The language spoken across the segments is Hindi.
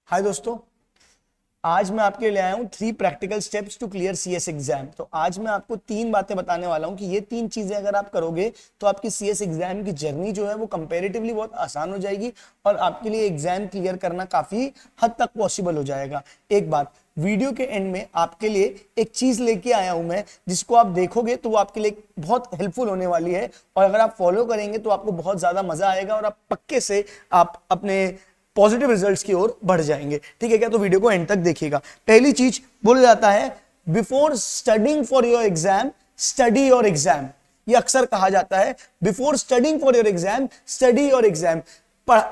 हाय दोस्तों, आज मैं आपके लिए आया हूँ 3 practical steps to clear CS exam. तो आज मैं आपको 3 बातें बताने वाला हूँ कि ये 3 चीजें अगर आप करोगे तो आपकी सीएस एग्जाम की जर्नी जो है वो कंपैरेटिवली बहुत आसान हो जाएगी और आपके लिए एग्जाम क्लियर करना काफी हद तक पॉसिबल हो जाएगा। एक बात, वीडियो के एंड में आपके लिए एक चीज लेके आया हूं मैं, जिसको आप देखोगे तो वो आपके लिए बहुत हेल्पफुल होने वाली है और अगर आप फॉलो करेंगे तो आपको बहुत ज्यादा मजा आएगा और आप पक्के से आप अपने पॉजिटिव रिजल्ट्स की ओर बढ़ जाएंगे। ठीक है क्या? तो वीडियो को एंड तक देखिएगा। पहली चीज बोला जाता है, before studying for your exam study your exam. ये अक्सर कहा जाता है, before studying for your exam study your exam.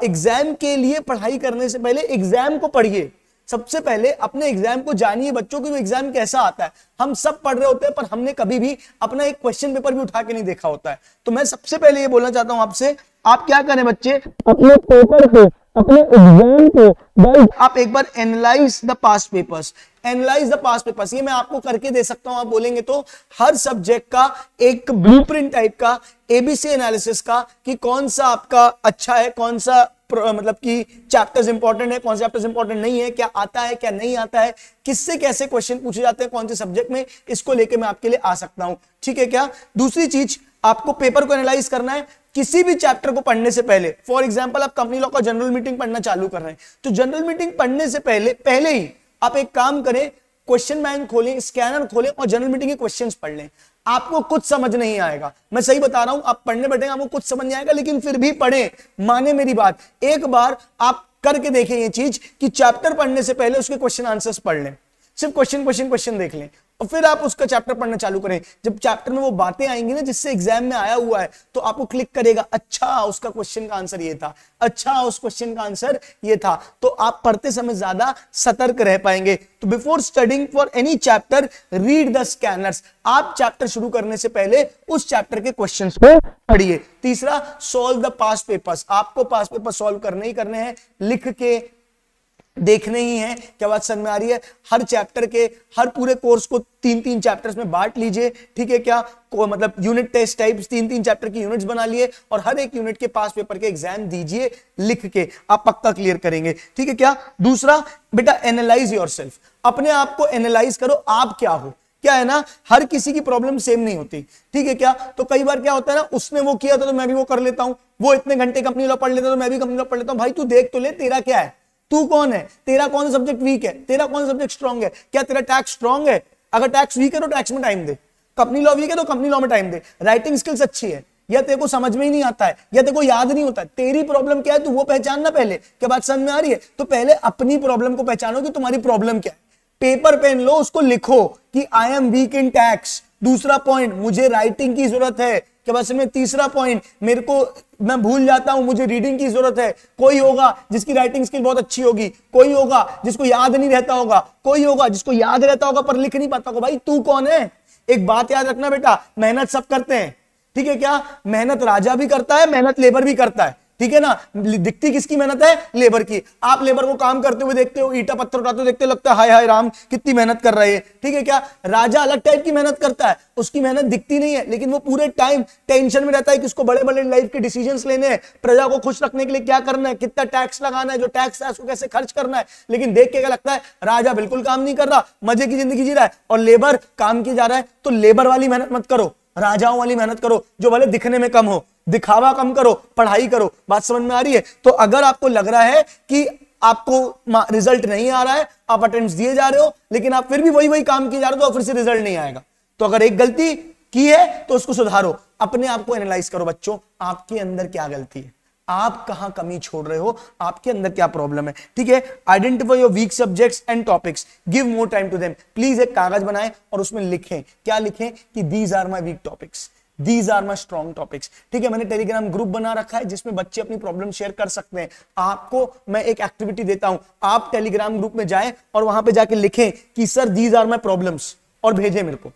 Exam के लिए पढ़ाई करने से पहले एग्जाम को पढ़िए। सबसे पहले अपने एग्जाम को जानिए बच्चों की, वो एग्जाम कैसा आता है। हम सब पढ़ रहे होते हैं पर हमने कभी भी अपना एक क्वेश्चन पेपर भी उठा के नहीं देखा होता है। तो मैं सबसे पहले ये बोलना चाहता हूं आपसे, आप क्या करें बच्चे, अपने पेपर को, अपने एग्जाम को गाइस आप एक बार analyse the past papers. Analyse the past papers ये मैं आपको करके दे सकता हूं, आप बोलेंगे तो हर सब्जेक्ट का एक ब्लूप्रिंट टाइप का एबीसी एनालिसिस का, कि कौन सा आपका अच्छा है, कौन सा मतलब कि चैप्टर्स इंपॉर्टेंट है, कौन से चैप्टर्स इंपॉर्टेंट नहीं है, क्या आता है क्या नहीं आता है, किससे कैसे क्वेश्चन पूछे जाते हैं कौन से सब्जेक्ट में, इसको लेके मैं आपके लिए आ सकता हूं। ठीक है क्या? दूसरी चीज, आपको पेपर को एनालाइज करना है किसी भी चैप्टर को पढ़ने से पहले। फॉर एग्जांपल आप कंपनी लॉ का जनरल मीटिंग पढ़ना चालू कर रहे हैं, तो जनरल मीटिंग पढ़ने से पहले ही आप एक काम करें, क्वेश्चन बैंक खोलें, स्कैनर खोलें और जनरल मीटिंग के क्वेश्चंस पढ़ लें। आपको कुछ समझ नहीं आएगा, मैं सही बता रहा हूं, आप पढ़ने बैठेंगे आपको कुछ समझ नहीं आएगा, लेकिन फिर भी पढ़ें। माने मेरी बात, एक बार आप करके देखें ये चीज कि चैप्टर पढ़ने से पहले उसके क्वेश्चन आंसर्स पढ़ लें, सिर्फ क्वेश्चन देख लें और फिर आप उसका चैप्टर पढ़ना चालू करें। जब चैप्टर में वो बातें आएंगी ना जिससे एग्जाम में आया हुआ है, तो आपको क्लिक करेगा, अच्छा उसका क्वेश्चन का आंसर ये था, अच्छा उस क्वेश्चन का आंसर ये था, तो आप पढ़ते समय ज्यादा सतर्क रह पाएंगे। तो before studying for any chapter read the scanners. आप चैप्टर शुरू करने से पहले उस चैप्टर के क्वेश्चंस को पढ़िए। तीसरा, सॉल्व द पास्ट पेपर्स। आपको पास्ट पेपर सॉल्व करने ही करने हैं, लिख के देखने ही है। क्या बात समझ में आ रही है? हर चैप्टर के, हर पूरे कोर्स को 3-3 चैप्टर्स में बांट लीजिए। ठीक है क्या? मतलब यूनिट टेस्ट टाइप्स 3-3 चैप्टर की यूनिट्स बना लिए और हर एक यूनिट के पास पेपर के एग्जाम दीजिए लिख के, आप पक्का क्लियर करेंगे। ठीक है क्या? दूसरा बेटा, एनालाइज योरसेल्फ। अपने आप को एनालाइज करो, आप क्या हो। क्या है ना, हर किसी की प्रॉब्लम सेम नहीं होती। ठीक है क्या? तो कई बार क्या होता है ना, उसने वो किया था तो मैं भी वो कर लेता हूं, वो इतने घंटे कंपनी लॉ पढ़ लेता तो मैं भी कंपनी लॉ पढ़ लेता हूं। भाई तू देख तो ले, तेरा क्या है, तू कौन है, तेरा कौन सा सब्जेक्ट वीक है, तेरा कौन सा सब्जेक्ट स्ट्रांग है। क्या तेरा टैक्स स्ट्रांग है? अगर टैक्स वीक है तो टैक्स में टाइम दे, कंपनी लॉ वीक है तो कंपनी लॉ में टाइम दे। राइटिंग स्किल्स अच्छी है या तेरे को समझ में ही नहीं आता है या तेरे को याद नहीं होता है, तेरी प्रॉब्लम क्या है तू वो पहचानना पहले। क्या बात समझ में आ रही है? तो पहले अपनी प्रॉब्लम को पहचानो कि तुम्हारी प्रॉब्लम क्या है। पेपर पेन लो, उसको लिखो कि I am weak in tax. दूसरा पॉइंट, मुझे राइटिंग की जरूरत है। क्या बात समझ में? तीसरा पॉइंट, मेरे को, मैं भूल जाता हूं, मुझे रीडिंग की जरूरत है। कोई होगा जिसकी राइटिंग स्किल बहुत अच्छी होगी, कोई होगा जिसको याद नहीं रहता होगा, कोई होगा जिसको याद रहता होगा पर लिख नहीं पाता होगा। भाई तू कौन है? एक बात याद रखना बेटा, मेहनत सब करते हैं। ठीक है क्या? मेहनत राजा भी करता है, मेहनत लेबर भी करता है। ठीक है ना? दिखती किसकी मेहनत है? लेबर की। आप लेबर को काम करते हुए देखते हो, ईटा पत्थर उठाते हुए देखते हो, लगता है हाय हाय राम कितनी मेहनत कर रहे हैं। ठीक है क्या? राजा अलग टाइप की मेहनत करता है, उसकी मेहनत दिखती नहीं है, लेकिन वो पूरे टाइम टेंशन में रहता है कि उसको बड़े बड़े लाइफ के डिसीजंस लेने हैं, प्रजा को खुश रखने के लिए क्या करना है, कितना टैक्स लगाना है, जो टैक्स है उसको कैसे खर्च करना है। लेकिन देख के क्या लगता है, राजा बिल्कुल काम नहीं कर रहा, मजे की जिंदगी जी रहा है, और लेबर काम की जा रहा है। तो लेबर वाली मेहनत मत करो, राजाओं वाली मेहनत करो, जो भले दिखने में कम हो, दिखावा कम करो, पढ़ाई करो। बात समझ में आ रही है? तो अगर आपको लग रहा है कि आपको रिजल्ट नहीं आ रहा है, आप अटेम्प्ट्स दिए जा रहे हो लेकिन आप फिर भी वही काम किए जा रहे हो, तो फिर से रिजल्ट नहीं आएगा। तो अगर एक गलती की है तो उसको सुधारो, अपने आप को एनालाइज करो बच्चों, आपके अंदर क्या गलती है, आप कहां कमी छोड़ रहे हो, आपके अंदर क्या प्रॉब्लम है। ठीक है? Identify your weak subjects and topics, give more time to them. Please एक कागज बनाएं और उसमें लिखें, क्या लिखें कि these are my weak topics, these are my strong topics. ठीक है? मैंने टेलीग्राम ग्रुप बना रखा है जिसमें बच्चे अपनी प्रॉब्लम शेयर कर सकते हैं। आपको मैं एक एक्टिविटी देता हूं, आप टेलीग्राम ग्रुप में जाएं और वहां पे जाके लिखें कि sir these are my problems, और भेजें मेरे को।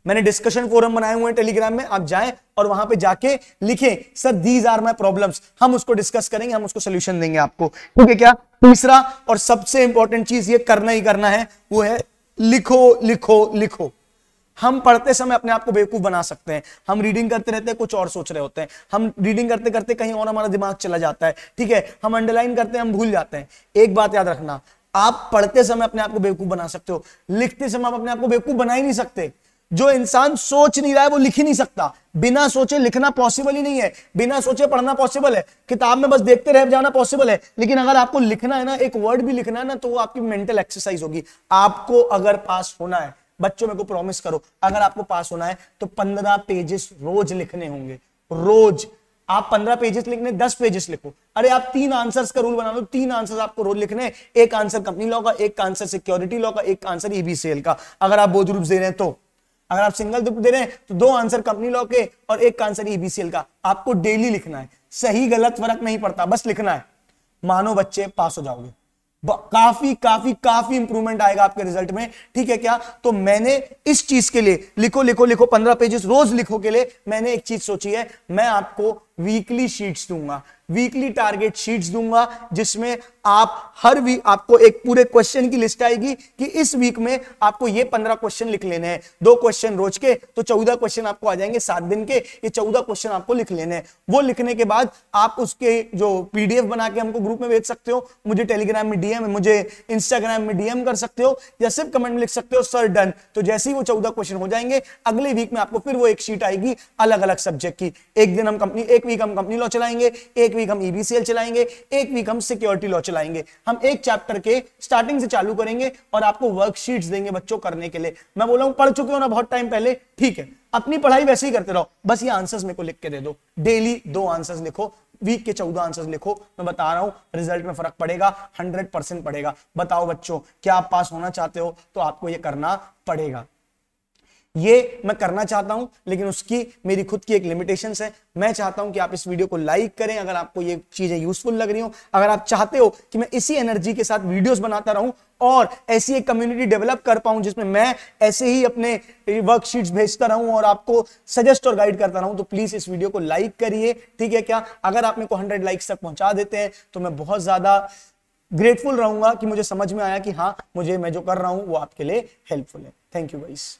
मैंने डिस्कशन फोरम बनाए हुए हैं टेलीग्राम में, आप जाएं और वहां पे जाके लिखें sir these are my problems, हम उसको डिस्कस करेंगे, हम उसको सोल्यूशन देंगे आपको। ठीक है क्या? तीसरा और सबसे इंपॉर्टेंट चीज ये करना ही करना है, वो है लिखो लिखो लिखो। हम पढ़ते समय अपने आप को बेवकूफ बना सकते हैं, हम रीडिंग करते रहते हैं कुछ और सोच रहे होते हैं, हम रीडिंग करते करते कहीं और हमारा दिमाग चला जाता है, ठीक है, हम अंडरलाइन करते हैं, हम भूल जाते हैं। एक बात याद रखना, आप पढ़ते समय अपने आप को बेवकूफ बना सकते हो, लिखते समय आप अपने आप को बेवकूफ बना ही नहीं सकते। जो इंसान सोच नहीं रहा है वो लिख ही नहीं सकता। बिना सोचे लिखना पॉसिबल ही नहीं है, बिना सोचे पढ़ना पॉसिबल है, किताब में बस देखते रह जाना पॉसिबल है, लेकिन अगर आपको लिखना है ना, एक वर्ड भी लिखना है ना, तो वो आपकी मेंटल एक्सरसाइज होगी। आपको अगर पास होना है, बच्चों में को प्रॉमिस करो, अगर आपको पास होना है तो 15 पेजेस रोज लिखने होंगे। रोज आप 15 पेजेस लिखने, 10 पेजेस लिखो। अरे आप 3 आंसर्स का रूल बना लो, 3 आंसर्स आपको रोज लिखने, एक आंसर कंपनी लॉ का, एक आंसर सिक्योरिटी लॉ का, एक आंसर ईबीसीएल का। अगर आप बोर्ड ग्रुप दे रहे हैं तो, अगर आप सिंगल ग्रुप दे रहे हैं तो 2 आंसर कंपनी लॉ के और एक आंसर ईबीसीएल का। आपको डेली लिखना है, सही गलत फर्क नहीं पड़ता, बस लिखना है। मानो बच्चे पास हो जाओगे, काफी काफी काफी इंप्रूवमेंट आएगा आपके रिजल्ट में, ठीक है क्या। तो मैंने इस चीज के लिए, लिखो लिखो लिखो, 15 पेजेस रोज लिखो के लिए मैंने एक चीज सोची है, मैं आपको वीकली शीट्स दूंगा, वीकली टारगेट शीट्स दूंगा, जिसमें आप हर वीक आपको एक पूरे क्वेश्चन की लिस्ट आएगी कि इस वीक में आपको ये 15 क्वेश्चन लिख लेने हैं, 2 क्वेश्चन रोज के, तो 14 क्वेश्चन आपको आ जाएंगे 7 दिन के। ये 14 क्वेश्चन आपको लिख लेने हैं। वो लिखने के बाद आप उसके जो पीडीएफ बना के हमको ग्रुप में भेज सकते हो, मुझे टेलीग्राम में डीएम, मुझे इंस्टाग्राम में डीएम कर सकते हो, या सिर्फ कमेंट में लिख सकते हो सर डन। तो जैसे ही वो 14 क्वेश्चन हो जाएंगे, अगले वीक में आपको फिर वो एक शीट आएगी अलग अलग सब्जेक्ट की। एक वीक हम कंपनी लॉ चलाएंगे, एक वीक हम ईबीसीएल चलाएंगे, एक वीक हम सिक्योरिटी लॉ चलाएंगे। हम एक चैप्टर के स्टार्टिंग से चालू करेंगे और आपको वर्कशीट्स देंगे बच्चों करने के लिए। मैं बोला हूं पढ़ चुके हो ना बहुत टाइम पहले, ठीक है, अपनी पढ़ाई वैसे ही करते रहो, बस ये आंसर्स मेरे को लिख के दे दो। डेली 2 आंसर्स लिखो, वीक के 14 आंसर्स लिखो। मैं बता रहा हूं रिजल्ट में फर्क पड़ेगा, 100% पड़ेगा। बताओ बच्चों, क्या आप पास होना चाहते हो? तो आपको ये करना पड़ेगा। ये मैं करना चाहता हूं, लेकिन उसकी मेरी खुद की एक लिमिटेशंस है। मैं चाहता हूं कि आप इस वीडियो को लाइक करें अगर आपको ये चीजें यूजफुल लग रही हो। अगर आप चाहते हो कि मैं इसी एनर्जी के साथ वीडियोस बनाता रहूं और ऐसी एक कम्युनिटी डेवलप कर पाऊं जिसमें मैं ऐसे ही अपने वर्कशीट्स भेजता रहूं और आपको सजेस्ट और गाइड करता रहूं, तो प्लीज इस वीडियो को लाइक करिए, ठीक है क्या। अगर आप मेरे को 100 लाइक्स तक पहुंचा देते हैं तो मैं बहुत ज्यादा ग्रेटफुल रहूंगा कि मुझे समझ में आया कि हाँ, मैं जो कर रहा हूं वो आपके लिए हेल्पफुल है। Thank you guys.